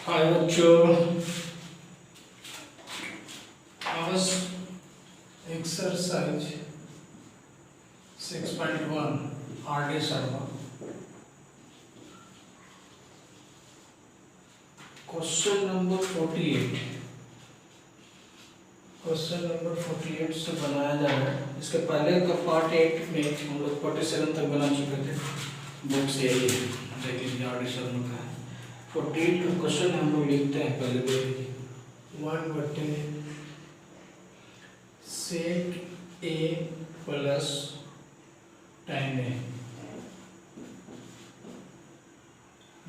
हाय बच्चों, आज exercise 6.1 R D Sharma question number 48 से बनाया जा रहा है। इसके पहले का पार्ट 8 में हम लोग 47 तक बना चुके थे। बुक से यही है, देख लीजिए आर डी शर्मा का है। 48 का क्वेश्चन हम लोग लिखते हैं, पहले देख लीजिए। 1/sec a plus tan a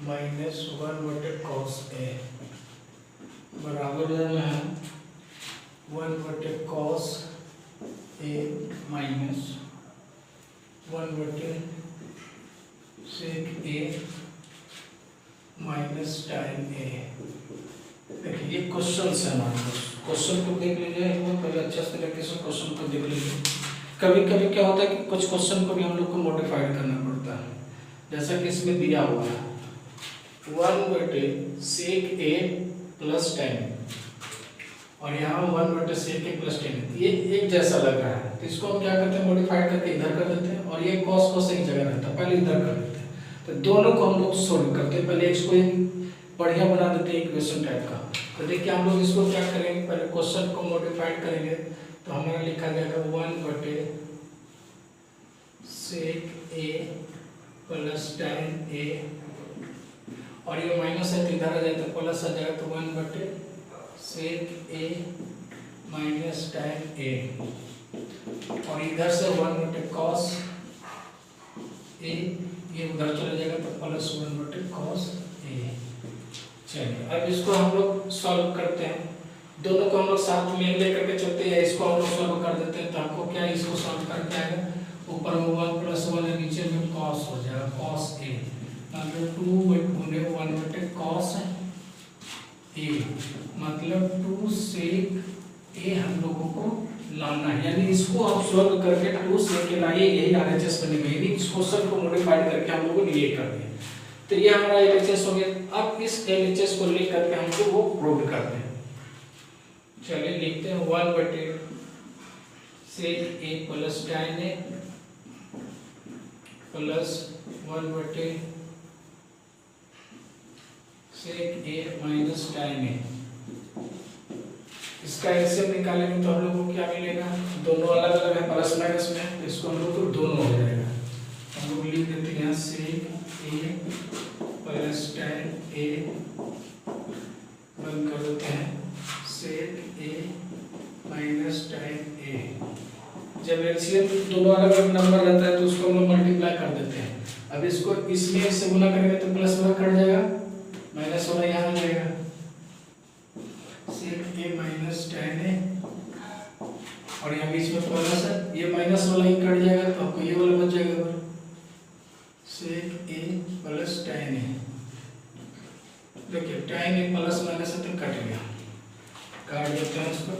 minus 1/cos a बराबर है 1/cos a minus 1/sec a minus tan a। देखिए ये क्वेश्चन है हमारे पास। क्वेश्चन को देख लीजिए एक बार, पहले अच्छे से तरीके से क्वेश्चन को देख लीजिए। कभी कभी क्या होता है कि कुछ क्वेश्चन को भी हम लोग को मॉडिफाइड करना पड़ता है, जैसा कि इसमें दिया हुआ है 1/sec a प्लस tan और यहाँ 1/sec a प्लस tan। ये एक जैसा लग रहा है, तो इसको हम क्या करते हैं, मॉडिफाइड करके इधर कर देते हैं और ये cos एक जगह रहता है, पहले इधर कर देते हैं। तो दोनों को हम लोग सोल्व करते हैं। पहले इसको एक बढ़िया बना देते हैं इक्वेशन टाइप का। तो देखिए हम लोग इसको क्या करेंगे, पहले क्वेश्चन को मॉडिफाइड करेंगे तो हमारा लिखा जाएगा 1/sec a plus tan a और ये माइनस है तो इधर आ जाए तो प्लस आ जाएगा, तो 1/sec a minus tan a और इधर से 1/cos a ये उधर चला जाएगा तो प्लस 1/cos a। चलिए अब इसको हम लोग सॉल्व करते हैं। दोनों को हम लोग साथ में लेकर के चलते हैं। इसको हम लोग सॉल्व कर देते हैं तो आपको क्या है, इसको सॉल्व करके आएगा ऊपर में 1 + 1 है, नीचे में cos हो जाएगा cos a मतलब 2/1/cos a मतलब 2sec a हम लोगों को लाना है। यानी इसको हम सॉल्व करके 2sec a लाइए, यही RHS बनेगा। यानी इस क्वेश्चन को मॉडिफाइड करके हम लोगों ने ये कर दिया। तो ये हमारा LHS हो गया। अब इस LHS को लेकर के हमको वो प्रूव करते हैं। चलिए लिखते हैं 1/sec a plus tan a plus 1/sec a minus tan a। इसका एलसीएम निकालेंगे तो हम लोग को क्या मिलेगा, दोनों अलग अलग है प्लस माइनस में, तो इसको हम लोग को दोनों हो जाएगा। हम लोग लिख देते हैं sec a plus tan a बंद कर देते हैं sec a minus tan a। जब एलसीएम दोनों अलग अलग नंबर रहता है तो उसको हम लोग मल्टीप्लाई कर देते हैं। अब इसको इसमें से गुना करेंगे तो प्लस वाला कट जाएगा, माइनस वाला यहाँ आ जाएगा sec a minus tan a और यहाँ बीच में प्लस है, ये माइनस वाला ही कट जाएगा तो आपको ये वाला बच जाएगा sec a plus tan a। देखिए tan a प्लस माइनस है तो कट गया, काट देते हैं इसको।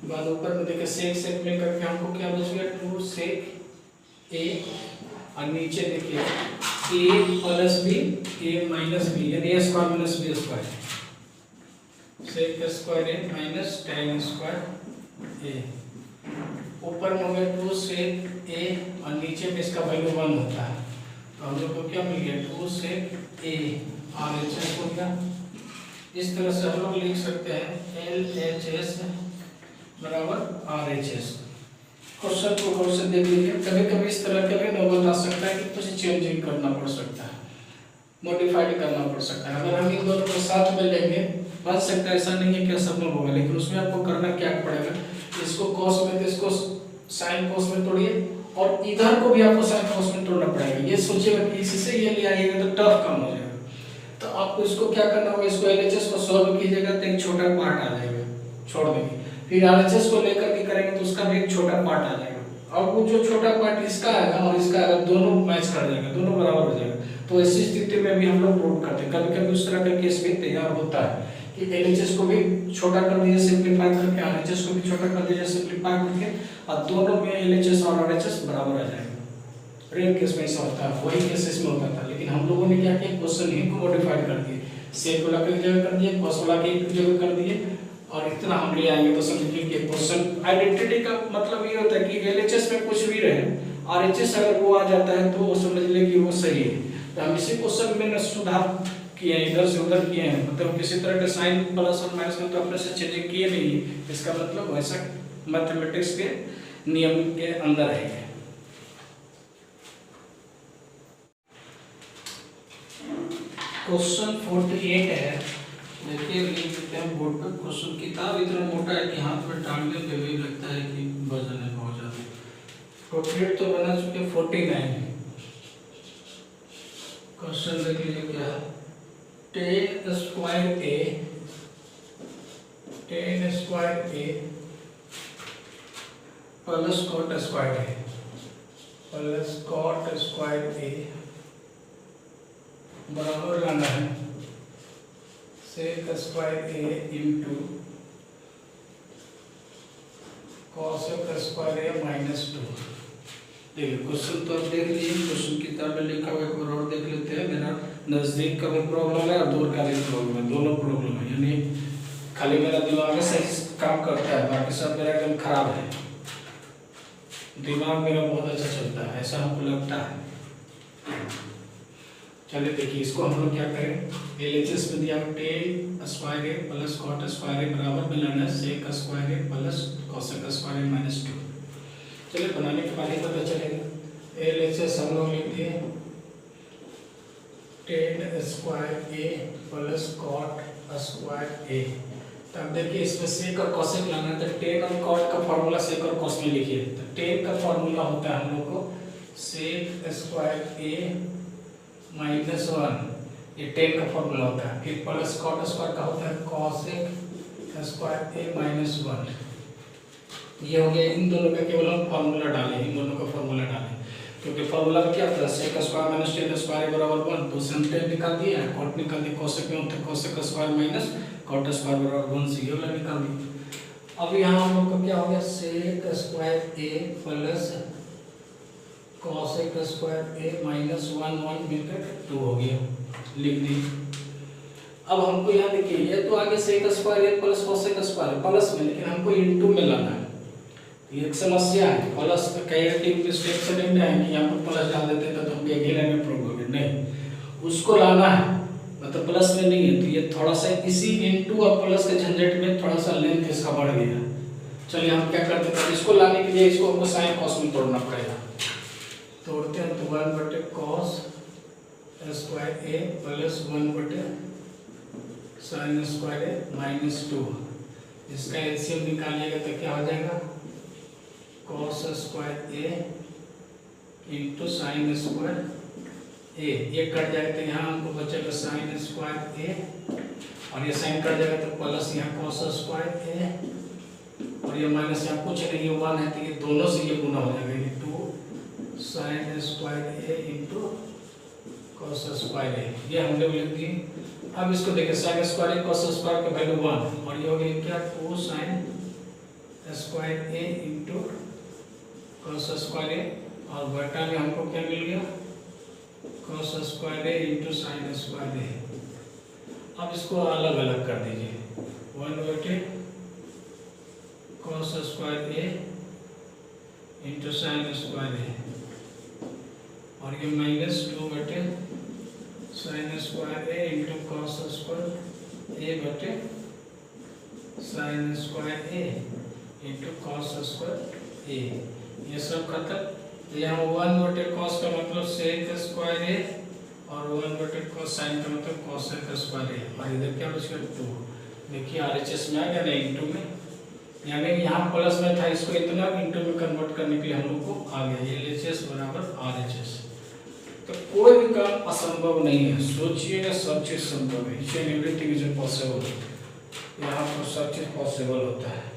बाद ऊपर में देखिए sec में करके हमको क्या बच गया 2sec a और नीचे देखिए a plus b a minus b यानी a square minus b square sec square a minus tan square a। ऊपर में हो गया 2sec a और नीचे में इसका वैल्यू 1 होता है, तो हम लोग को क्या मिल गया 2sec a RHS हो गया। इस तरह से हम लोग लिख सकते हैं LHS बराबर RHS। क्वेश्चन को गौर से देख लीजिए। कभी कभी इस तरह का भी नौबत आ सकता है कि कुछ चेंजिंग करना पड़ सकता है, मॉडिफाइड करना पड़ सकता है। अगर हम इन दोनों को साथ में लेंगे बन सकता है, ऐसा नहीं है कि असंभव होगा, लेकिन उसमें आपको करना क्या पड़ेगा, इसको cos में तो इसको sin cos में तोड़िए और इधर को भी आपको sin cos में तोड़ना पड़ेगा। ये सोचिएगा कि इसी से ये ले आइएगा तो टफ कम हो जाएगा। तो आपको इसको क्या करना होगा, इसको LHS को सॉल्व कीजिएगा तो एक छोटा पार्ट आ जाएगा, छोड़ देंगे। फिर RHS को लेकर के करेंगे तो उसका भी एक छोटा पार्ट आ जाएगा और वो जो छोटा पार्ट इसका आएगा और इसका आएगा, दोनों मैच कर जाएगा, दोनों बराबर हो जाएगा। तो ऐसी स्थिति में भी हम लोग प्रूव करते हैं। कभी कभी उस तरह का केस भी तैयार होता है कि LHS को भी छोटा कर दीजिए सिंपलीफाई करके, RHS को भी छोटा कर दीजिए सिंपलीफाई करके और दोनों में LHS और RHS बराबर आ जाएगा। रेयर केस में ऐसा होता है, वही केसेस में होता था, लेकिन हम लोगों ने क्या किया, क्वेश्चन ही को मॉडिफाइड कर दिए सेक वाला की जगह कर दिए, कॉस वाला की जगह कर दिए, और इतना हम ले आएंगे तो समझिए कि क्वेश्चन आइडेंटिटी का मतलब ये होता है कि एलएचएस में कुछ भी रहे, आरएचएस अगर वो आ जाता है तो वो समझ ले कि वो सही है। तो हम इसी क्वेश्चन में सुधार किए हैं, इधर से उधर किए हैं, मतलब किसी तरह के साइन प्लस और माइनस में तो अपने से चेंजिंग किए नहीं, इसका मतलब वैसा मैथमेटिक्स के नियम के अंदर है। क्वेश्चन 48 है, देखिए लिख देते हैं बोर्ड पर। क्वेश्चन किताब इतना मोटा है कि हाथ में टांगने पे भी लगता है कि वजन है बहुत ज्यादा। 48 तो बना चुके, 49 क्वेश्चन देख लीजिए क्या है। टेन स्क्वायर ए प्लस कॉट स्क्वायर ए बराबर लाना है सेक स्क्वायर ए इंटू कॉसेक स्क्वायर ए माइनस 2। देखिए क्वेश्चन तो आप देख लीजिए, क्वेश्चन किताब में लिखा हुआ एक बार और देख लेते हैं। मेरा नज़दीक का भी प्रॉब्लम है और दूर का भी प्रॉब्लम है, दोनों प्रॉब्लम है, यानी खाली मेरा दिमाग में सही काम करता है, बाकी सब मेरा एकदम खराब है। दिमाग मेरा बहुत अच्छा चलता है, ऐसा हमको लगता है। चलिए देखिए इसको हम लोग क्या करें, एलएचएस में दिया टेन स्क्वायर ए प्लस कॉट स्क्वायर ए बराबर में लाना है सेक स्क्वायर ए प्लस कॉसेक स्क्वायर ए माइनस 2। चलिए बनाने के बाद ही पता चलेगा। एलएचएस हम लोग लिख दिए टेन स्क्वायर ए प्लस कॉट स्क्वायर ए। तब देखिए इसमें सेक और कॉसेक लाना है, तो टेन और कॉट का फॉर्मूला सेक और कॉस में लिखिए। तो टेन का फॉर्मूला होता है हम लोग को सेक स्क्वायर ए माइनस 1, ये टेन का फॉर्मूला होता है। फिर प्लस कॉट स्क्वायर का होता है कॉसेक स्क्वायर ए माइनस 1। ये हो गया, इन दोनों का केवल हम फॉर्मूला डालें, इन दोनों का फॉर्मूला डालें, क्योंकि फॉर्मूला में क्या था sec square minus tan square बराबर 1, तो हम टेन निकाल दिए, कॉट निकाल दिए, कॉसेक में होता है cosec square minus cot square बराबर 1 से ये वाला निकाल दिए। अब यहाँ हम लोग को क्या हो गया सेक स्क्वायर ए प्लस कॉसेक स्क्वायर ए माइनस 1 मिलकर 2 हो गया, लिख दी। अब हमको यहाँ देखिए ये तो आगे सेक स्क्वायर ए प्लस कॉसेक स्क्वायर प्लस में, लेकिन हमको इनटू में लाना है। ये एक समस्या है, प्लस कई मिस्टेक से नहीं है कि यहाँ पर प्लस डाल देते हैं तो हमको एक ही लाइन में प्रॉब्लम है, नहीं उसको लाना है, मतलब प्लस में नहीं है। तो ये थोड़ा सा इसी इनटू और प्लस के झंझट में थोड़ा सा लेंथ इसका बढ़ गया। चलिए हम क्या करते हैं, इसको लाने के लिए इसको हमको साइन कॉस में तोड़ना पड़ेगा। तोड़ते हैं तो 1 बटे कॉस स्क्वायर ए प्लस 1 बटे साइन स्क्वायर ए माइनस 2। इसका एलसीएम निकालिएगा तो क्या हो जाएगा कॉस स्क्वायर ए इंटू साइन स्क्वायर ए, ये कट जाएगा तो यहाँ हमको बचेगा साइन स्क्वायर ए, और ये साइन कट जाएगा तो प्लस यहाँ कॉस स्क्वायर ए, और ये माइनस यहाँ कुछ नहीं, ये 1 है तो ये दोनों से ये गुना हो जाएगा, ये 2 साइन स्क्वायर ए इंटू कॉस स्क्वायर ए, ये हमने लिख दिए। अब इसको देखिए साइन स्क्वायर ए कॉस स्क्वायर का वैल्यू 1, और ये हो गया क्या 2 साइन स्क्वायर ए इंटू कॉस स्क्वायर ए, और बटा में हमको क्या मिल गया कॉस स्क्वायर ए इंटू साइन स्क्वायर ए। अब इसको अलग अलग कर दीजिए, 1 बटे कॉस स्क्वायर ए इंटू साइन स्क्वायर ए, और ये माइनस 2 बटे साइन स्क्वायर ए इंटू कॉस स्क्वायर ए बटे साइन स्क्वायर ए इंटू कॉस स्क्वायर ए। ये सब खत्म। यहाँ 1 बटे कॉस का मतलब सेक स्क्वायर ए, और 1 बटे कॉस साइन का मतलब कॉसेक स्क्वायर ए, और इधर क्या बच गया 2। देखिए आरएचएस में आ गया ना इंटू में, यानी यहाँ प्लस में था, इसको इतना इंटू में कन्वर्ट करने के लिए हम लोग को आ गया एलएचएस बराबर आरएचएस। तो कोई भी काम असंभव नहीं है, सोचिएगा सब चीज संभव है, each and everything is possible. यहाँ पर सब चीज पॉसिबल होता है,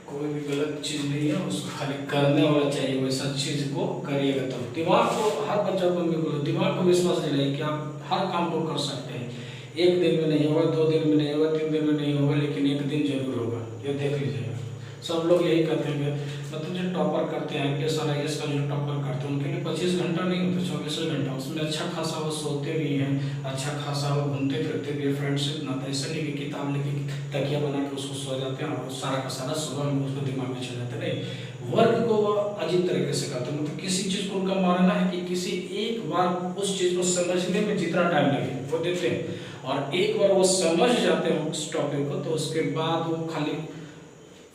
कोई भी गलत चीज नहीं है, उसको खाली करने वाला चाहिए, वैसा चीज को करिएगा। तो दिमाग को हर बच्चा को मैं बोलो दिमाग को विश्वास दिलाइए कि आप हर काम को कर सकते हैं। एक दिन में नहीं होगा, 2 दिन में नहीं होगा, 3 दिन में नहीं होगा, लेकिन एक दिन जरूर होगा, ये देख लीजिएगा। सब लोग यही कहते हैं मतलब जो टॉपर करते हैं IPS और IAS का जो टॉपर करते हैं उनके लिए 25 घंटा नहीं होता, 24 घंटा। उसमें अच्छा खासा वो सोते भी हैं, अच्छा खासा वो घूमते फिरते भी, फ्रेंडशिप ना। ऐसा नहीं कि किताब लेके तकिया बना के उसको सो जाते हैं और सारा का सारा सुबह में उसको दिमाग में चल जाता है। नहीं, वर्क को वो अजीब तरीके से करते हैं। मतलब किसी चीज़ को उनका मानना है कि किसी एक बार उस चीज़ को समझने में जितना टाइम लगे वो देते हैं, और एक बार वो समझ जाते हैं उस टॉपिक को तो उसके बाद वो खाली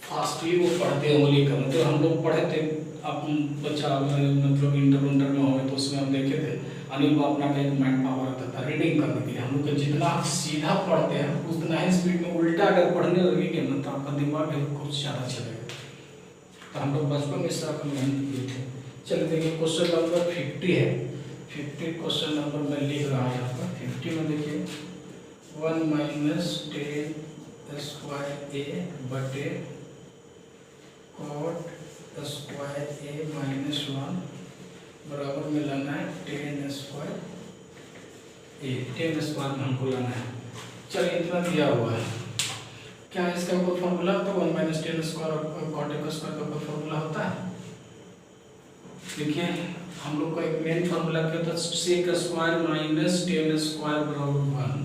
फास्टली वो पढ़ते हैं उंगली का। मतलब हम लोग पढ़े थे, अब बच्चा मतलब इंटर में हो गए तो उसमें हम देखे थे अनिल बापना का एक माइंड पावर आता था रीडिंग करने के लिए। हम लोग जितना सीधा पढ़ते हैं उतना ही स्पीड में उल्टा अगर पढ़ने लगेंगे ना तो आपका दिमाग कुछ ज़्यादा चलेगा। तो हम लोग बचपन में इस तरह का मेहनत किए थे। चलिए देखिए क्वेश्चन नंबर 50 है। 50 क्वेश्चन नंबर मैं लिख रहा हूँ यहाँ पर। 50 में देखिए 1 माइनस 10 स्क्वायर ए बटे कॉट स्क्वायर ए माइनस 1 बराबर में लाना है 10 स्क्वायर ए। 10 स्क्वायर में हमको लाना है। चलिए इतना दिया हुआ है। क्या इसका कोई फॉर्मूला होता है? 1 माइनस 10 स्क्वायर और कॉट ए स्क्वायर का कोई फॉर्मूला होता है? देखिए हम लोग का एक मेन फॉर्मूला क्या होता है? सेक स्क्वायर माइनस 10 स्क्वायर बराबर 1।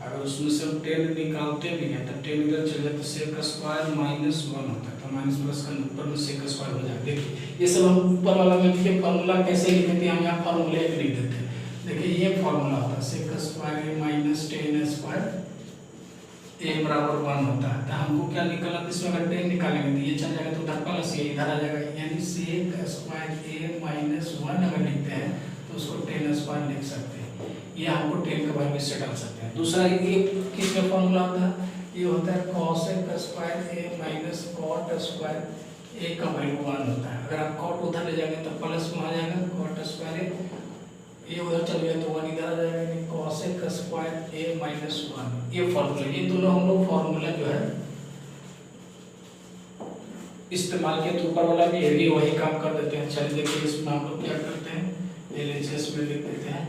अगर उसमें से हम 10 निकालते भी हैं तो 10 इधर चले जाए तो सेक स्क्वायर माइनस 1 होता है। तो माइनस प्लस का ऊपर में सेक स्क्वायर हो जाएगा। देखिए ये सब हम ऊपर वाला में देखिए फॉर्मूला कैसे लिखते हैं, हम यहाँ फॉर्मूले एक लिख देते हैं। देखिए ये फॉर्मूला होता है सेक स्क्वायर ए माइनस 10 स्क्वायर ए बराबर 1 होता है। तो हमको क्या निकलना है? इसमें अगर 10 निकालेंगे तो ये चल जाएगा तो उधर प्लस ये इधर आ जाएगा, यानी सेक स्क्वायर ए माइनस 1 अगर लिखते हैं तो उसको 10 स्क्वायर लिख सकते हैं। ये हमको 10 का वैल्यू इससे डाल सकते हैं। दूसरा ये किस में फॉर्मूला होता है? ये होता है कॉसेक स्क्वायर ए माइनस कॉट स्क्वायर ए का वैल्यू 1 होता है। अगर आप कॉट उधर ले जाएंगे तो प्लस में आ जाएगा कॉट स्क्वायर ए उधर चल गया तो 1 इधर आ जाएगा, यानी कॉसेक स्क्वायर ए माइनस 1। ये फॉर्मूला, ये दोनों हम लोग फॉर्मूला जो है इस्तेमाल किया तो ऊपर वाला भी ये भी वही काम कर देते हैं। चलिए देखिए इसमें हम लोग क्या करते हैं, LHS में लिख देते हैं।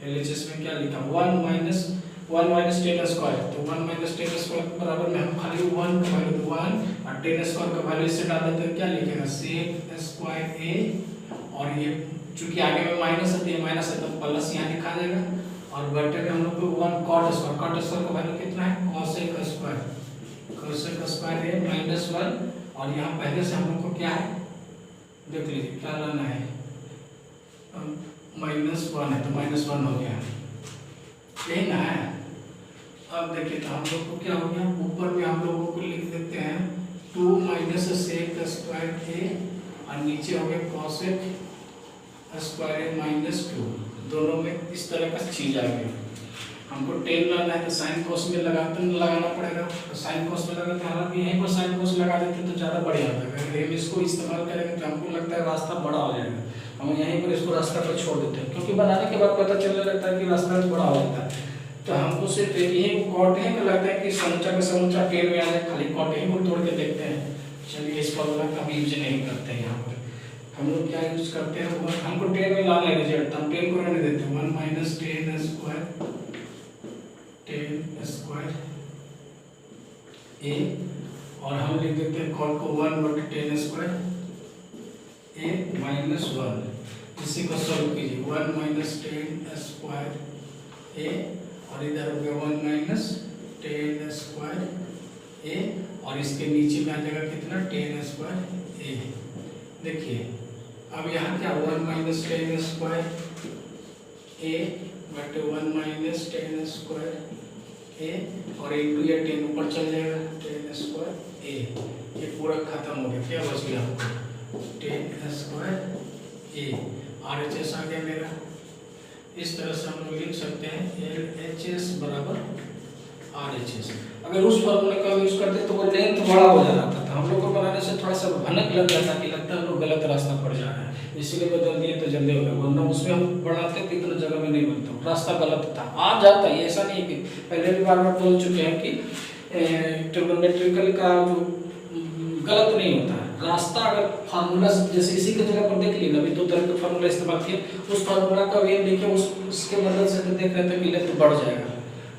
LHS में क्या लिखा? 1 माइनस 10 स्क्वायर, तो 1 माइनस 10 स्क्वायर के बराबर में हम खाली 1 का वैल्यू 1 और 10 स्क्वायर का वैल्यू इससे डाल देते हैं। क्या लिखेगा? सेक स्क्वायर ए, और ये चूंकि आगे में माइनस है माइनस है तो प्लस यहाँ लिखा जाएगा, और बटे में हम लोग को 1 कॉट स्क्वायर का वैल्यू कितना है? कॉसेक स्क्वायर ए माइनस 1, और यहाँ पहले से हम लोग को क्या है देख लीजिए क्या लाना है, माइनस 1 है तो माइनस 1 हो गया, यही ना है। अब देखिए तो हम लोग को क्या हो गया, ऊपर में हम लोगों को लिख देते हैं 2 माइनस सेक स्क्वायर ए, और नीचे हो गया कॉसेक स्क्वायर ए माइनस 2। दोनों में इस तरह का चीज आ गई। हमको 10 लाना है तो साइन कोस में लगाना पड़ेगा, तो साइन कोस में लगाते हालांकि यहीं पर साइन कोस लगा देते तो ज़्यादा बढ़िया होता है। अगर हम इसको इस्तेमाल करेंगे तो हमको लगता है रास्ता बड़ा हो जाएगा, हम यहीं पर इसको रास्ता पर छोड़ देते हैं, क्योंकि बनाने के बाद पता चलने लगता है कि रास्ता बड़ा हो जाता है। तो हमको सिर्फ यही कॉट ही का लगता है कि समूचा का समूचा 10 में आ जाए, खाली कॉट ही को तोड़ के देखते हैं। चलिए इस फॉर्मूला का हम यूज नहीं करते हैं। यहाँ पर हम लोग क्या यूज करते हैं, हमको 10 में लाना है रिजल्ट, हम 10 को रहने देते हैं। 1 माइनस 10 स्क्वायर ए, और हम लिख देते हैं कॉट को 1 बटे 10 स्क्वायर ए माइनस 1। इसी को सॉल्व कीजिए, 1 माइनस 10 स्क्वायर ए, और इधर हो गया 1 माइनस 10 स्क्वायर ए, और इसके नीचे में आ जाएगा कितना 10 स्क्वायर ए। देखिए अब यहाँ क्या 1 माइनस 10 स्क्वायर ए बटे 1 माइनस 10 स्क्वायर ए, और एक 2 या 10 ऊपर चल जाएगा 10 स्क्वायर ए। ये पूरा खत्म हो गया, क्या बच गया आपको 10 स्क्वायर ए। RHS आ गया मेरा। इस तरह से हम लोग लिख सकते हैं LHS बराबर RHS। अगर उस फॉर्मूले का यूज करते तो वो लेंथ बड़ा हो जाता था, हम लोग को बनाने से थोड़ा सा भनक लग जाता कि लगता है हम लोग गलत रास्ता पड़ जा रहा है, इसीलिए बदल दिए तो जल्दी हो गया, वरना उसमें हम बढ़ाते तो इतना जगह में नहीं बनता, रास्ता गलत था। आ जाता है, ऐसा नहीं कि पहले भी बार बार बोल चुके हैं कि ट्रिग्नोमेट्रिकल का जो गलत नहीं होता है रास्ता। अगर फार्मूला जैसे इसी के जगह पर देख लीजिए, अभी 2 तरह के फार्मूला इस्तेमाल किए, उस फार्मूला का वे देखिए उसके मदद से तो देख रहे थे कि लेंथ बढ़ जाएगा,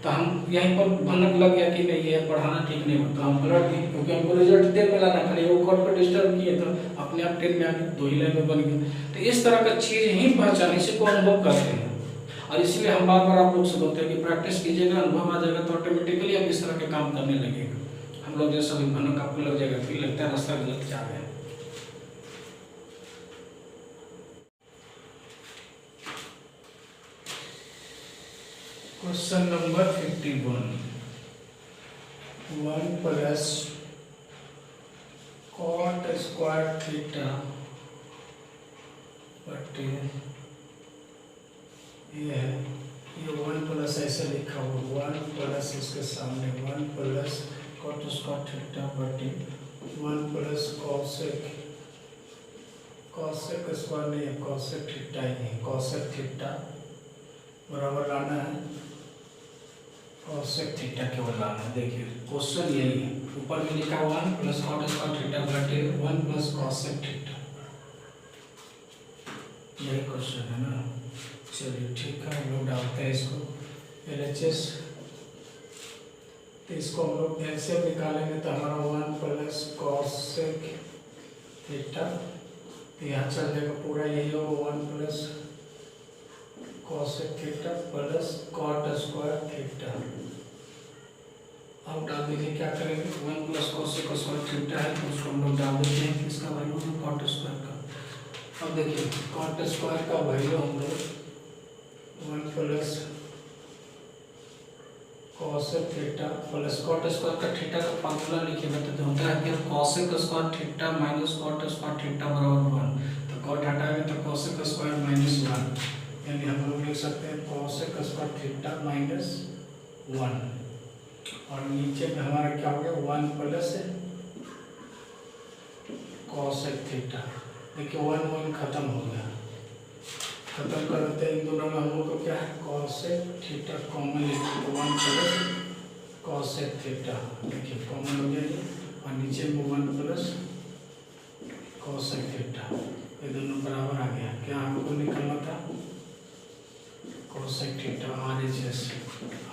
तो हम यहीं पर भनक लग गया कि नहीं ये पढ़ाना ठीक नहीं होता, हम पलट दिए क्योंकि हमको रिजल्ट 10 में लाना, खाली वो कोड पर डिस्टर्ब किए तो अपने आप 10 में आ गया, 2 ही लाइन में बन गया। तो इस तरह का चीज़ ही पहचान, इसी को अनुभव करते हैं। और इसलिए हम बार बार आप लोग से बोलते हैं कि प्रैक्टिस कीजिएगा, अनुभव आ जाएगा तो ऑटोमेटिकली आप इस तरह के काम करने लगेगा। हम लोग जैसा भी भनक आपको लग जाएगा, फिर लगता है रास्ता गलत जा रहा है। Question number 51, 1 plus cot square theta बटे ये है, ये 1 प्लस ऐसे लिखा हुआ, 1 प्लस इसके सामने 1 प्लस कॉट स्क्वायर थीटा बटे 1 प्लस कॉसेक, कॉसेक स्क्वायर नहीं है, कॉसेक थीटा ही है, कॉसेक थीटा बराबर लाना है कॉसेक थीटा केवल लाना है। देखिए क्वेश्चन यही है, ऊपर में लिखा 1 प्लस कॉट स्क्वायर थीटा बटे 1 प्लस कॉसेक थीटा, यही क्वेश्चन है ना। चलिए ठीक है, हम लोग डालते हैं इसको LHS, तो इसको हम लोग LCM निकालेंगे तो हमारा 1 प्लस कॉसेक थीटा, तो यहाँ चल जाएगा पूरा यही होगा 1 plus cosec theta plus cot square theta. अब डाल दीजिए, क्या करेंगे 1 प्लस कॉसेक स्क्वायर थीटा है तो उसको हम लोग डाल देते हैं किसका वैल्यू है, कॉट स्क्वायर का। अब देखिए कॉट स्क्वायर का वैल्यू हम लोग 1 plus cosec theta plus cot square का थीटा का फॉर्मूला लिखिएगा तो होता है कि cosec square theta minus cot square theta बराबर 1, तो कॉट हटाएंगे तो कॉसेक स्क्वायर माइनस 1, यानी हम लोग लिख सकते हैं कॉसेक स्क्वायर थीटा माइनस 1, और नीचे में हमारा क्या हो गया 1 प्लस कॉसेक थीटा। देखिए 1 खत्म हो गया, खत्म कर देते हैं इन दोनों में, हम लोग को क्या है कॉसेक थीटा कॉमन लिखते तो 1 प्लस कॉसेक थीटा, देखिए कॉमन हो गया ये, और नीचे में 1 प्लस कॉसेक थीटा, ये दोनों बराबर आ गया। क्या हमको निकलना था कॉसेक थीटा RHS,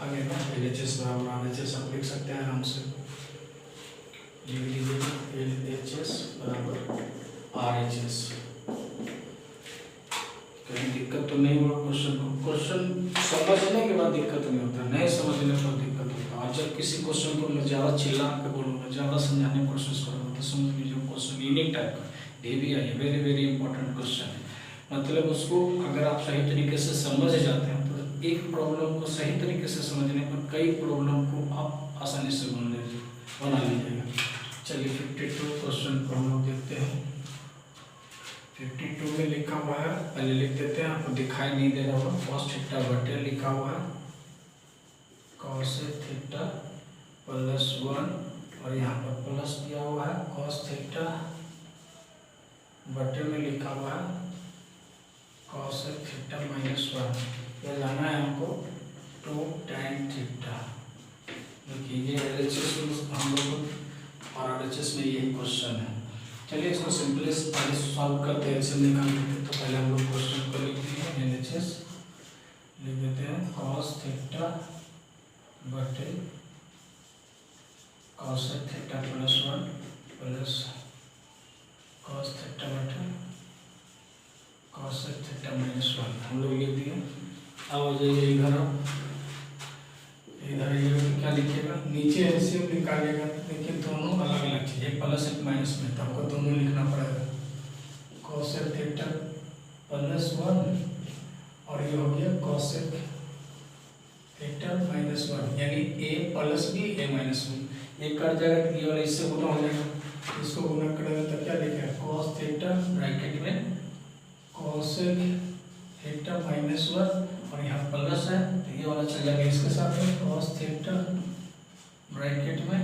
आगे ना LHS बराबर RHS आप लिख सकते हैं आराम से, लिख लीजिएगा LHS बराबर RHS। कहीं दिक्कत तो नहीं हुआ क्वेश्चन को, क्वेश्चन समझने के बाद दिक्कत नहीं होता, नहीं समझने पर दिक्कत होता है। और जब किसी क्वेश्चन को मैं ज़्यादा चिल्ला के बोलूँगा, ज़्यादा समझाने की कोशिश करूँगा तो समझ लीजिए क्वेश्चन यूनिक टाइप का DBI है, वेरी वेरी इंपॉर्टेंट क्वेश्चन है। मतलब उसको अगर आप सही तरीके से समझ जाते हैं तो एक प्रॉब्लम को सही तरीके से समझने पर कई प्रॉब्लम को आप आसानी से बना लीजिएगा। चलिए 52 क्वेश्चन को हम लोग देखते हैं। 52 में लिखा हुआ है, पहले लिख देते हैं, आपको दिखाई नहीं दे रहा होगा, कॉस थीटा बटे लिखा हुआ है कॉसेक थीटा प्लस 1, और यहाँ पर प्लस दिया हुआ है कॉस थीटा बटे में लिखा हुआ है कॉसेक थीटा माइनस 1, ये लाना है हमको 2 tan थीटा। देखिए ये LHS में हम लोग और RHS में यही क्वेश्चन है। चलिए इसको सिंपली पहले सॉल्व करते हैं, LCM निकाल लेते हैं। तो पहले हम लोग क्वेश्चन को लिखते हैं LHS, लिख देते हैं कॉस थीटा बटे cosec theta plus 1 plus cos theta बटे कॉसेक थीटा माइनस 1, हम लोग लिख दिए। अब आ जाइए इधर, इधर ये क्या लिखिएगा, नीचे LCM निकालेगा, देखिए दोनों अलग अलग चीज़, एक प्लस एक माइनस में, तो आपको दोनों लिखना पड़ेगा कॉसेक थीटा प्लस 1 और ये हो गया कॉसेक थीटा माइनस 1, यानी A plus B A minus B, ये कट जाएगा तो ये वाला इससे गुना हो जाएगा, इसको गुना करेंगे तो क्या लिखेगा कॉस थीटा ब्रैकेट में कॉसेक थीटा माइनस 1, और यहाँ प्लस है तो ये वाला चल जाएगा इसके साथ में कॉस थीटा ब्रैकेट में,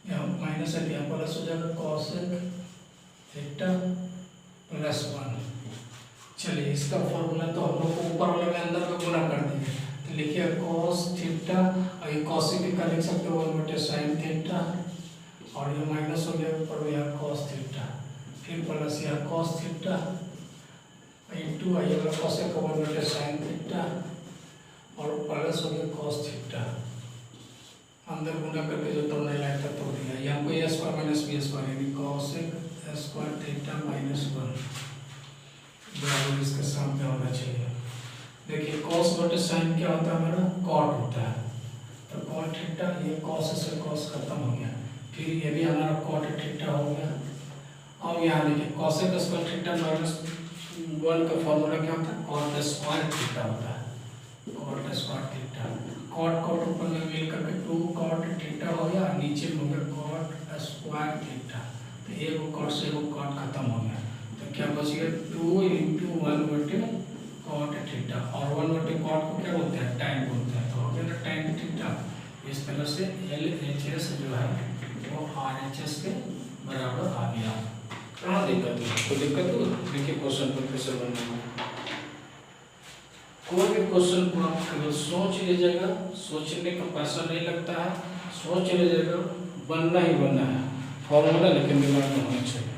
यहाँ माइनस है तो यहाँ प्लस हो जाएगा कॉसेक थीटा प्लस 1। चलिए इसका फॉर्मूला तो हम लोग को ऊपर वाले में अंदर में गुना कर दीजिए, तो लिखिए कॉस थीटा, और ये कॉसेक का लिख सकते हो 1/sin थीटा, और ये माइनस हो गया ऊपर में यहाँ कॉस थीटा, फिर प्लस यहाँ कॉस थीटा इंटू ये वाला कॉसेक का 1/sin थीटा, और प्लस हो गया कॉस थीटा, अंदर गुना करके जो तोड़ने लायक था तोड़ दिया। यहाँ कोई a square minus b square यानी कॉसेक स्क्वायर थीटा माइनस 1 बराबर इसके सामने होना चाहिए। देखिए कॉस बटे साइन क्या होता है हमारा, कॉट होता है, तो कॉट थीटा, ये कॉस से कॉस खत्म हो गया, फिर ये भी हमारा कॉट थीटा हो गया। अब यहाँ देखिए कॉसेक स्क्वायर थीटा माइनस 1 का फॉर्मूला क्या होता है, कॉट स्क्वायर थीटा होता है, cot square theta. Cot cot ऊपर में मिल करके 2 कॉट थीटा हो गया, नीचे में हो गया कॉट स्क्वायर थीटा, तो एक कॉट से वो कॉट खत्म हो गया, तो क्या बच गया 2 × 1 बटे कॉट थीटा, और 1 बटे कॉट को क्या बोलते हैं, tan बोलते हैं, तो हो गया ना tan थीटा। इस तरह से LHS जो है वो RHS के बराबर आ गया। कहाँ दिक्कत है, कोई दिक्कत हो? देखिए क्वेश्चन पर कैसे बनना है। कोई भी क्वेश्चन को आप केवल सोच लीजिएगा, सोचने का पैसा नहीं लगता है, सोच लीजिएगा, बनना ही बनना है, फॉर्मूला लेकिन दिमाग में होना चाहिए।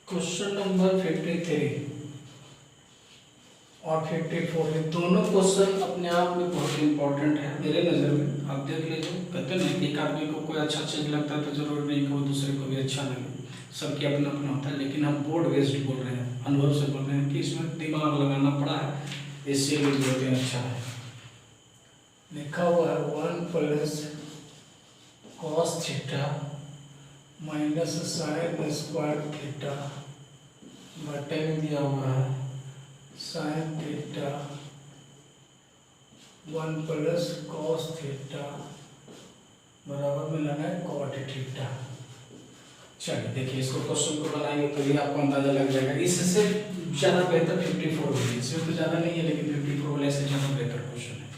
क्वेश्चन नंबर 53 और 54, ये दोनों क्वेश्चन अपने आप में बहुत इंपॉर्टेंट है मेरे नज़र में। आप देख लीजिए, कहते हैं कि एक आदमी को कोई अच्छा चीज़ लगता है तो जरूर नहीं कि वो दूसरे को भी अच्छा लगे, सबके अपना अपना होता है, लेकिन हम बोर्ड बेस्ड बोल रहे हैं, अनुभव से बोल रहे हैं कि इसमें दिमाग लगाना पड़ा है, इसीलिए बहुत ही अच्छा है। लिखा हुआ है 1 + cos theta minus sign square theta बटे में दिया हुआ है साइन थीटा 1 + cos थीटा बराबर में लगा है cot थीटा। चलिए देखिए इसको क्वेश्चन को बनाएंगे तो ये आपको अंदाजा लग जाएगा। इससे ज़्यादा बेहतर 54 होगी, इसमें तो ज़्यादा नहीं है लेकिन 54 वाले से ज़्यादा बेहतर क्वेश्चन है।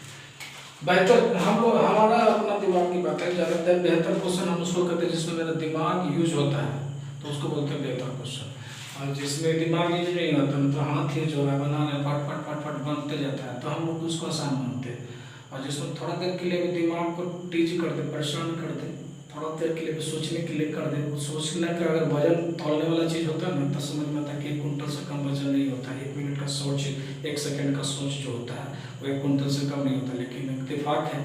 बेहतर हम हमारा अपना दिमाग की बात है, ज़्यादा बेहतर क्वेश्चन हम उसको कहते हैं जिसमें मेरा दिमाग यूज होता है, तो उसको बोलते हैं बेहतर क्वेश्चन। और जिसमें दिमाग यूज नहीं होता तो हाथ यूज हो रहा है, बनाना फट फट फट फट बनते जाता है, तो हम लोग उसको आसान मानते हैं। और जिसमें थोड़ा देर के लिए भी दिमाग को टीच कर दे, परेशान कर दे, थोड़ा देर के लिए भी सोचने के लिए कर दे, सोचने का अगर वजन तौलने वाला चीज़ होता है ना, तो समझ में आता है कि 1 कुंटल से कम वजन नहीं होता है। 1 मिनट का सोच, 1 सेकंड का सोच जो होता है वो 1 कुंटल से कम नहीं होता। लेकिन इत्तेफाक है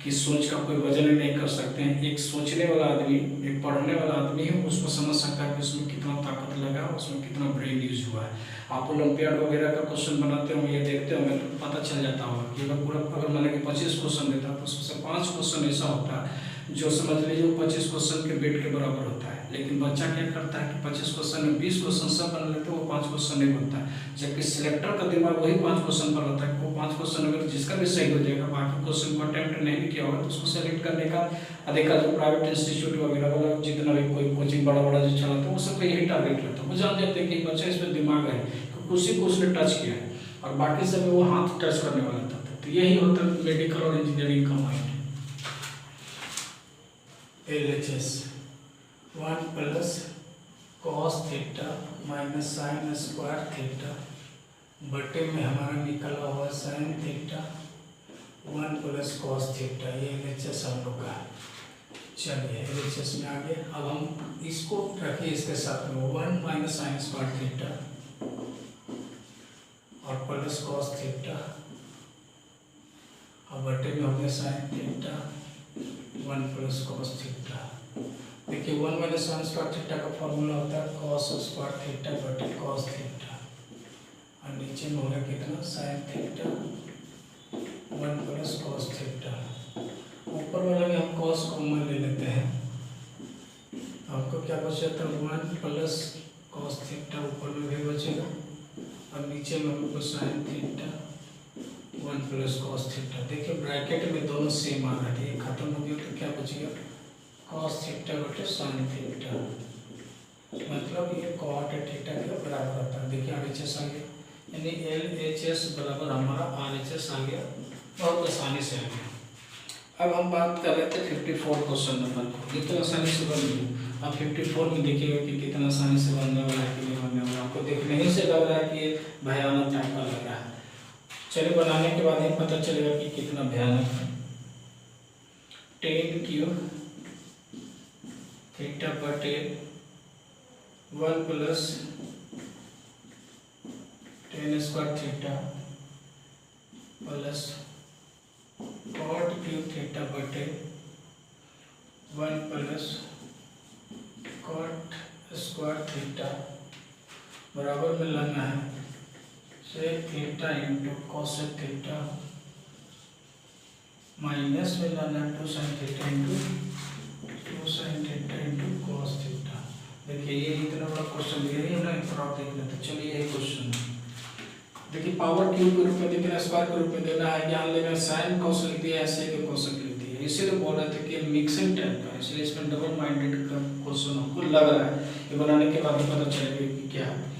कि सोच का कोई वजन ही नहीं कर सकते हैं। एक सोचने वाला आदमी, एक पढ़ने वाला आदमी है, उसको समझ सकता है कि उसमें कितना ताकत लगा, उसमें कितना ब्रेन यूज हुआ है। आप ओलंपियाड वगैरह का क्वेश्चन बनाते होंगे, ये देखते होंगे तो पता चल जाता होगा कि अगर पूरा अगर मान कि 25 क्वेश्चन देता है तो उसमें से 5 क्वेश्चन ऐसा होता है जो समझ लीजिए 25 क्वेश्चन के वेट के बराबर होता है। लेकिन बच्चा क्या करता है कि 25 क्वेश्चन में 20 क्वेश्चन सब बना लेते हैं, वो 5 क्वेश्चन नहीं बनता है। जबकि सिलेक्टर का दिमाग वही 5 क्वेश्चन पर रहता है, वो 5 क्वेश्चन अगर जिसका भी सही हो जाएगा, बाकी क्वेश्चन को अटेम्प्ट नहीं किया होगा, तो उसको सेलेक्ट करने का अधिकार जो प्राइवेट इंस्टीट्यूट वगैरह वाला जितना भी कोई कोचिंग बड़ा बड़ा जो चलाता है वो सबका यही टारगेट रहता है। वो जान जाते हैं कि बच्चा इसमें दिमाग है, उसी को उसने टच किया है, और बाकी सब वो हाथ टच करने वाला था। तो यही होता है मेडिकल और इंजीनियरिंग का mind. LHS 1 + cos theta minus sign square theta बटे में हमारा निकला हुआ साइन थीटा 1 + cos थीटा, ये LHS हम लोग का है। चलिए LHS में आ गए। अब हम इसको रखिए इसके साथ में 1 - साइन स्क्वायर थीटा और प्लस cos थीटा, और बटे में हो गया साइन थीटा 1 + cos थीटा। देखिए 1 - साइन स्क्वायर थीटा का फॉर्मूला होता है cos स्क्वायर थीटा बटे cos थीटा, और नीचे में होगा कितना साइन थीटा 1 + cos थीटा। ऊपर वाला में हम cos कॉमन ले लेते हैं, आपको क्या बच जाता है 1 + cos थीटा, ऊपर में भी बचेगा, और नीचे में हमको साइन थीटा 1 + cos थीटा। देखिए ब्रैकेट में दोनों सेम आ रहा है, ये खत्म हो गया तो क्या बच गया cos थीटा बटे साइन थीटा, मतलब ये cot थीटा के बराबर आता है। देखिए RHS आ गया, यानी LHS बराबर हमारा RHS आ गया, बहुत आसानी से आ गया। अब हम बात कर रहे थे 54 क्वेश्चन नंबर को, कितना आसानी से बन गया। अब 54 में देखिएगा कि कितना आसानी से बनने वाला है कि नहीं बनने वाला। आपको देखने ही से लग रहा है कि ये भयानक टाइप का लग रहा है। चलिए बनाने के बाद ही पता चलेगा कि कितना भयानक है। 10³ थीटा बटे 1 plus tan square theta plus cot cube theta बटे 1 प्लस cot स्क्वायर थीटा बराबर में लाना है sec theta into cosec theta minus में लाना है 2 sin theta into 2 sin theta into cos theta. देखिए ये इतना बड़ा क्वेश्चन दिया है ना, इतना आप देख लेते। चलिए यही क्वेश्चन देखिए, पावर क्यूब के रूप में देना, स्क्वायर के रूप में देना है, यहाँ लेना साइन cos लिख दिया, ऐसे के cosec लिख दिया। इसीलिए बोल रहे थे कि मिक्सिंग टाइप का, इसलिए इसमें डबल माइंडेड का क्वेश्चन हमको लग रहा है। ये बनाने के बाद ही पता चलेगा कि क्या है।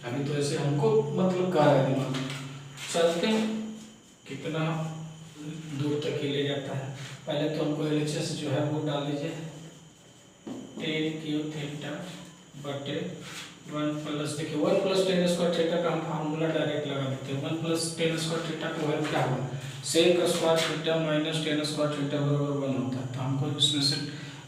अभी तो ऐसे हमको मतलब कह रहा है दिमाग। चलते कितना दूर तक ही ले जाता है। पहले तो हमको LHS जो है वो डाल दीजिए, tan क्यूब थीटा बटे 1 प्लस, देखिए 1 प्लस tan स्क्वायर थीटा का हम फार्मूला डायरेक्ट लगा देते हैं। 1 प्लस tan स्क्वायर थीटा का वैल्यू क्या होगा, sec square theta minus tan square theta बराबर 1 होता है। तो हमको इसमें से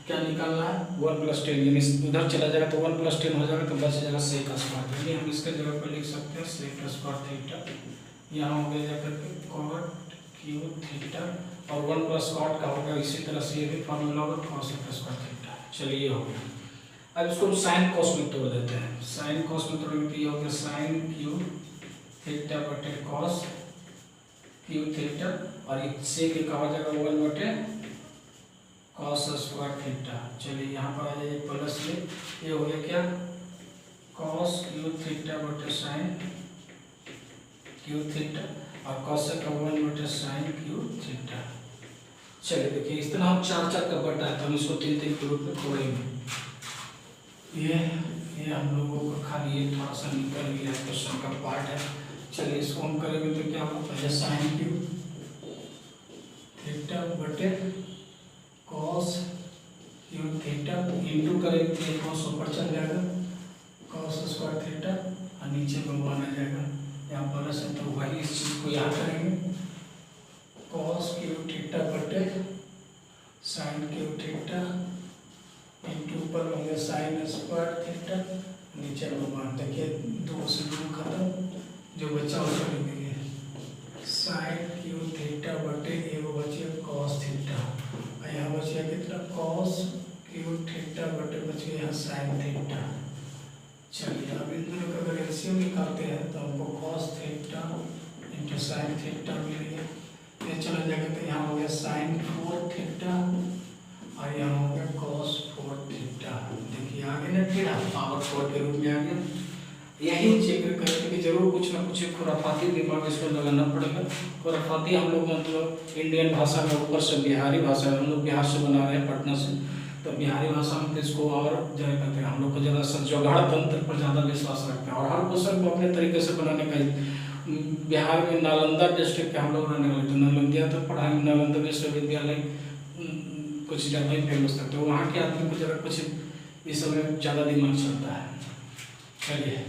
क्या निकालना है, 1 प्लस tan, यानी उधर चला जाएगा तो 1 प्लस tan हो जाएगा, तो बच जाएगा सेक स्क्वायर। यानी हम इसके जगह पर लिख सकते हैं सेक स्क्वायर थीटा, यहाँ हो गया जाकर के cot क्यूब थीटा, और 1 प्लस cot का होगा इसी तरह से ये भी फार्मूला होगा cosec स्क्वायर थीटा। चलिए हो गया। अब इसको साइन कॉस में तोड़ देते हैं। साइन कॉस में तोड़ेंगे तो ये हो गया साइन क्यूब थीटा बटे कॉस क्यूब थीटा, और इससे के कहा जाएगा 1 बटे कॉस स्क्वायर थीटा। चलिए यहाँ पर आ जाइए प्लस में, ये हो गया क्या कॉस क्यूब थीटा बटे साइन क्यूब थीटा, और कॉसेक का 1 बटे साइन क्यूब थीटा। चलिए देखिए, इस तरह हम 4 का बटा है, तो हम इसको 3 के रूप में तोड़ेंगे। ये हम लोगों को खाली ये थोड़ा सा निकल गया क्वेश्चन का पार्ट है। चलिए इसको हम करेंगे तो क्या होगा, पहले साइन क्यूब थीटा बटे कॉस क्यूब थीटा इंटू करेंगे तो ये कॉस ऊपर चल जाएगा, कॉस स्क्वायर थीटा, और नीचे में 1 आ जाएगा। यहाँ प्लस है तो वही इस चीज़ को यहाँ करेंगे, कॉस क्यूब थीटा बटे साइन क्यूब थीटा इंटू ऊपर होंगे साइन स्क्वायर थीटा, नीचे में 1। देखिए 2 से 2 खत्म, जो बचा उसको लिख देंगे साइन क्यूब थीटा बटे ये वो बचे कॉस थीटा, और यहाँ बचे कितना कॉस क्यूब थीटा बटे बचे यहाँ साइन थीटा। चलिए अब इन दोनों का अगर एलसीएम निकालते हैं तो हमको cos theta into sine theta मिल गया। ये चला जाएगा तो यहाँ हो गया साइन 4 थीटा, और यहाँ हो गया cos 4 थीटा। देखिए आगे ना फिर पावर 4 के रूप में आ गया। यही चेक करने की जरूर कुछ ना कुछ खुराफाती दिमाग इसमें लगाना पड़ेगा। खुराफाती हम लोग मतलब इंडियन भाषा में ऊपर से बिहारी भाषा, हम लोग बिहार से बना रहे हैं पटना से, तो बिहारी भाषा में इसको और ज़्यादा करते हैं। हम लोग को ज़्यादा जुगाड़ तंत्र पर ज़्यादा विश्वास रखते हैं, और हर क्वेश्चन को अपने तरीके से बनाने का। बिहार में नालंदा डिस्ट्रिक्ट के हम लोग रहने वाले, तो नालंदा तक पढ़ाई, नालंदा विश्वविद्यालय कुछ ज़्यादा ही फेमस था, तो वहाँ के आदमी को ज़रा कुछ इस समय ज़्यादा दिमाग चलता है। चलिए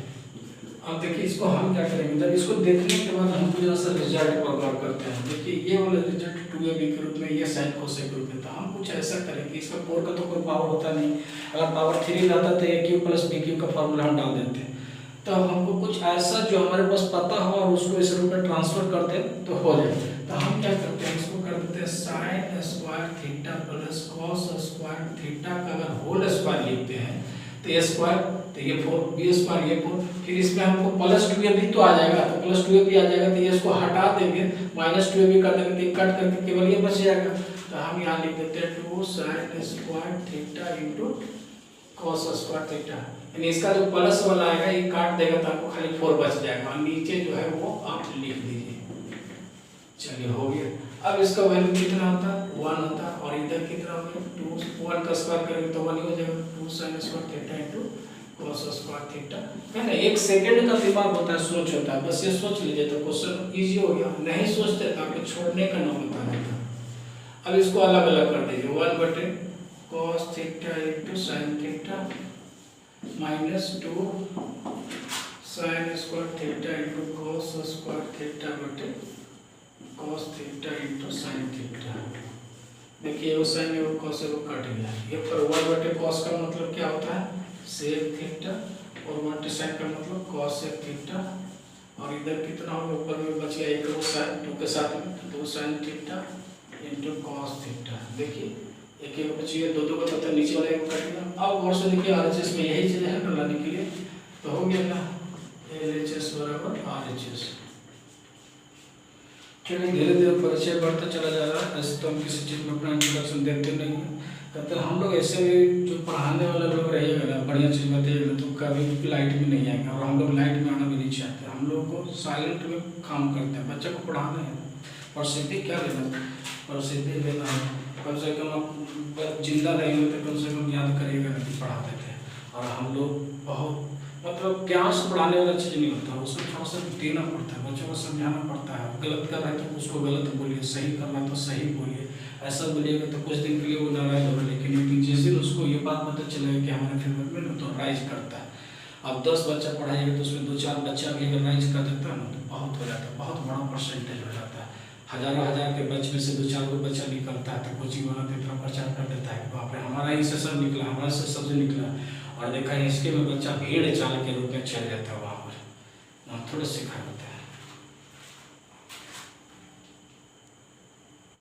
अब देखिए इसको हम क्या करेंगे, जब इसको देखने के बाद हम जरा सा रिजल्ट पर गौर करते हैं। देखिए ये वाला रिजल्ट 2ab के रूप में, ये साइन कोसेक के रूप में था। हम कुछ ऐसा करेंगे, इसका 4 का तो कोई पावर होता नहीं, अगर पावर 3 रहता तो a cube plus b cube का फॉर्मूला हम डाल देते हैं। तो हमको कुछ ऐसा जो हमारे पास पता हो और उसको इस रूप में ट्रांसफर कर दे तो हो जाए। तो हम क्या करते हैं, इसको कर देते हैं sign square theta plus cos square theta का अगर होल स्क्वायर लिखते हैं तो ये स्क्वायर, तो ये 4, बी स्क्वायर ये 4, फिर इसमें हमको प्लस 2ab तो आ जाएगा, तो प्लस 2ab आ जाएगा, तो ये इसको हटा देंगे, माइनस 2ab कर देंगे, तो कट करके केवल ये बच जाएगा। तो हम यहाँ लिख देते हैं 2 sine square theta into cos square theta, यानी इसका जो प्लस वाला आएगा ये काट देगा तो आपको खाली 4 बच जाएगा, और नीचे जो है वो आप लिख दीजिए। चलिए हो गया। अब इसका वैल्यू कितना होता है, 1 होता है, और इधर कितना हो गया 2, 1 का स्क्वायर करेंगे तो 1 ही हो जाएगा, 2 sine square theta into cos square theta. है ना, 1 सेकंड का दिमाग होता है, सोच होता है, बस ये सोच लीजिए तो क्वेश्चन इजी हो गया। नहीं सोचते तो आपको छोड़ने का नाम बता देता। अब इसको अलग अलग कर दीजिए, 1 बटे cos theta into sine theta minus 2 sine square theta into cos square theta बटे cos theta into sine theta. देखिए वो साइन है वो कॉस है वो कट गया। ये पर 1 cos का मतलब क्या होता है सेक थीटा और 1 साइन का मतलब cos सेक थीटा और इधर कितना होगा ऊपर में बच गया एक वो साइन 2 के साथ में 2 sine theta into cos theta. देखिए एक एक बच गया 2 का पता नीचे वाला एक कट गया। अब और से देखिए RHS में यही चीज है लाने के लिए तो हो गया ना LHS बराबर RHS। चलिए धीरे धीरे परिचय बढ़ता चला जा रहा है। ऐसे तो हम किसी चीज़ में अपना इंट्रोडक्शन देते नहीं हैं। कहते हैं हम लोग ऐसे भी जो पढ़ाने वाले लोग रहेगा ना बढ़िया चीज़ बताइएगा तो कभी लाइट में नहीं आएगा और हम लोग लाइट में आना भी नहीं चाहते। हम लोग को साइलेंट में काम करते हैं। बच्चे को पढ़ाना है प्रसिद्धि क्या लेना प्रसिद्धि लेना है। कम से कम आप जिंदा रहेंगे तो कम से कम याद करिएगा नहीं पढ़ाते थे। और हम लोग बहुत मतलब ज्ञान से पढ़ाने वाला चीज़ नहीं होता उसमें थोड़ा सा देना पड़ता है बच्चों को समझाना पड़ता है। गलत कर रहा है तो उसको गलत बोलिए सही कर रहा है तो सही बोलिए। ऐसा बोलिएगा तो कुछ दिन के लिए वो नाराज होगा लेकिन जिस दिन उसको ये बात पता चलेगा कि हमारे फेवर में तो राइज करता है। अब 10 बच्चा पढ़ाइएगा तो उसमें 2-4 बच्चा भी अगर राइज कर देता है ना तो बहुत हो जाता है बहुत बड़ा परसेंटेज हो जाता है। हजारों हजार के बच्चे में से 2-4 को बच्चा निकलता है तो कोचिंग वाला तो इतना प्रचार कर देता है कि बाप रे हमारा ही से सब निकला हमारा से सबसे निकला और देखा इसके में बच्चा भीड़ चाल के रूप में चल जाता है वहाँ पर हम थोड़े सिखा देते हैं।